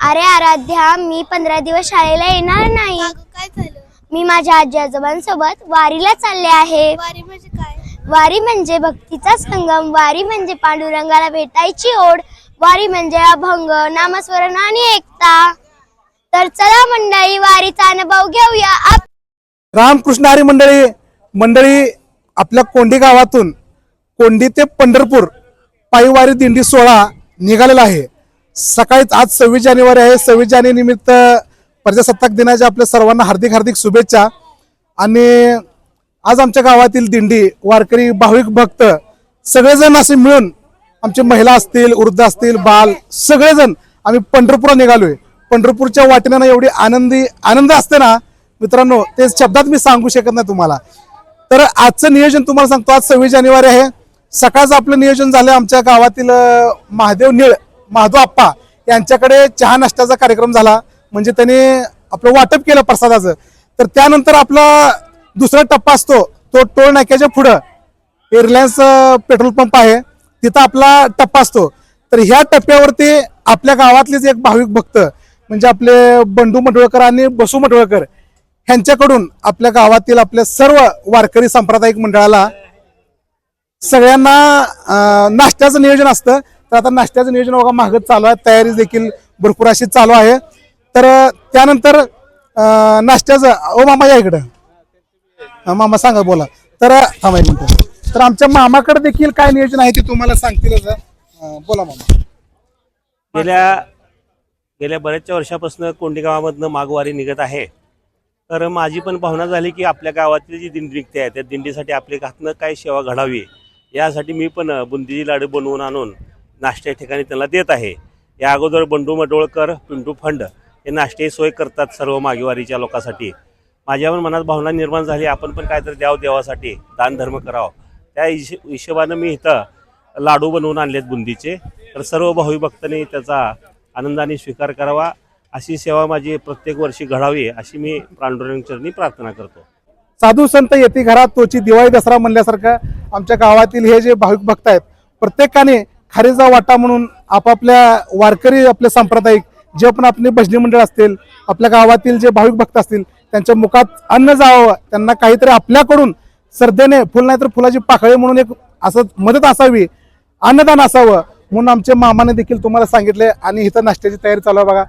अरे आराध्या, मी 15 दिवस शाळेला येणार नाही. काय झालं? मी माझ्या आजी आजोबांसोबत वारीला चालले आहे. वारी म्हणजे काय? वारी म्हणजे भक्तीचा संगम, वारी म्हणजे पांडुरंगाला भेटायची ओढ, वारी म्हणजे अभंग, नामस्मरण आणि एकता. तर चला मंडळी, वारीचा अनुभव घेऊया. रामकृष्ण हरी मंडळी आपल्या कोंडी गावातून कोंडी ते पंढरपूर पायीवारी दिंडी सोहळा निघालेला आहे. सकाळीच आज 26 जानेवारी आहे. 26 जानेवारी निमित्त प्रजासत्ताक दिनाच्या आपल्या सर्वांना हार्दिक हार्दिक शुभेच्छा. आणि आज आमच्या गावातील दिंडी वारकरी भाविक भक्त सगळेजण असे मिळून, आमचे महिला असतील, वृद्ध असतील, बाल सगळेजण आम्ही पंढरपूरला निघालोय. पंढरपूरच्या वाटेनं एवढी आनंद असते ना मित्रांनो, ते शब्दात मी सांगू शकत नाही तुम्हाला. तर आजचं नियोजन तुम्हाला सांगतो. आज 26 जानेवारी आहे. सकाळचं आपलं नियोजन झालं आमच्या गावातील महादेव आप्पा यांच्याकडे चहा नाश्त्याचा कार्यक्रम झाला. म्हणजे त्यांनी आपलं वाटप केलं प्रसादाचं. तर त्यानंतर आपला दुसरा टप्पा असतो तो टोल नाक्याच्या पुढं रिलायन्स पेट्रोल पंप आहे, तिथं आपला टप्पा असतो. तर ह्या टप्प्यावरती आपल्या गावातलेच एक भाविक भक्त म्हणजे आपले बंडू मटवळकर आणि बसू मटवळकर ह्यांच्याकडून आपल्या गावातील आपल्या सर्व वारकरी सांप्रदायिक मंडळाला सगळ्यांना नाश्त्याचं नियोजन असतं. तर आता नाश्त्याचं नियोजन बघा मागत चालू आहे, तयारी देखील भरपूर अशी चालू आहे. तर त्यानंतर नाश्त्याचं ओ मामा या इकडं, मामा सांगा बोला. तर थांबा एक मिनिट. तर आमच्या मामाकडे देखील काय नियोजन आहे ते तुम्हाला सांगतीलच. बोला मामा. गेल्या बऱ्याचशा वर्षापासून कोंडी गावामधनं माघवारी निघत आहे. तर माझी पण भावना झाली की आपल्या गावातली जी दिंडी निघते आहे त्या दिंडीसाठी आपल्या हातनं काय सेवा घडावी, यासाठी मी पण बुंदीची लाडू बनवून आणून नाश्त्या ठिकाणी त्यांना देत आहे. या अगोदर बंडू मडोळकर, पिंटू फंड हे नाश्त्याची सोय करतात सर्व माघवारीच्या लोकांसाठी. माझ्या पण मनात भावना निर्माण झाली, आपण पण काहीतरी देवासाठी दान धर्म करावं. त्या हिशोबानं मी इथं लाडू बनवून आणलेत बुंदीचे. तर सर्व भाविक भक्तांनी त्याचा आनंदाने स्वीकार करावा, अशी सेवा माझी प्रत्येक वर्षी घडावी अशी मी पांडुरंगाचरणी प्रार्थना करतो. साधू संत येती घरात तोची दिवाळी दसरा म्हणल्यासारखं आमच्या गावातील हे जे भाविक भक्त आहेत प्रत्येकाने खारीचा वाटा म्हणून आपापल्या वारकरी आपले सांप्रदायिक जे पण आपले भजनी मंडळ असतील, आपल्या गावातील जे भाविक भक्त असतील त्यांच्या मुखात अन्न जावं, त्यांना काहीतरी आपल्याकडून श्रद्धेने फुल नाही तर फुलाची पाकळी म्हणून एक असं मदत असावी, अन्नदान असावं म्हणून आमच्या मामाने देखील तुम्हाला सांगितले. आणि इथं नाश्त्याची तयारी चालू आहे बघा.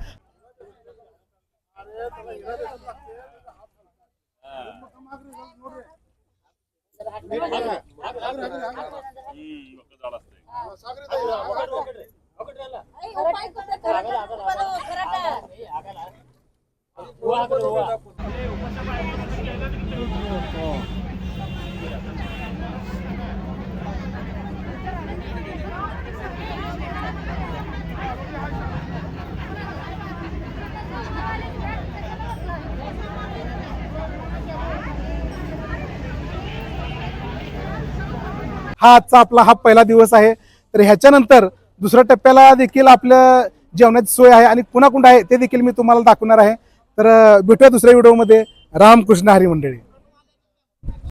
हा आजचा आपला हा पहिला दिवस आहे. तर ह्याच्यानंतर दुसऱ्या टप्प्याला देखील आपल्या जेवणाची सोय आहे आणि कुणाकुंड आहे ते देखील मी तुम्हाला दाखवणार आहे. तर भेटूया दुसऱ्या व्हिडिओमध्ये. रामकृष्ण हरी मंडळी.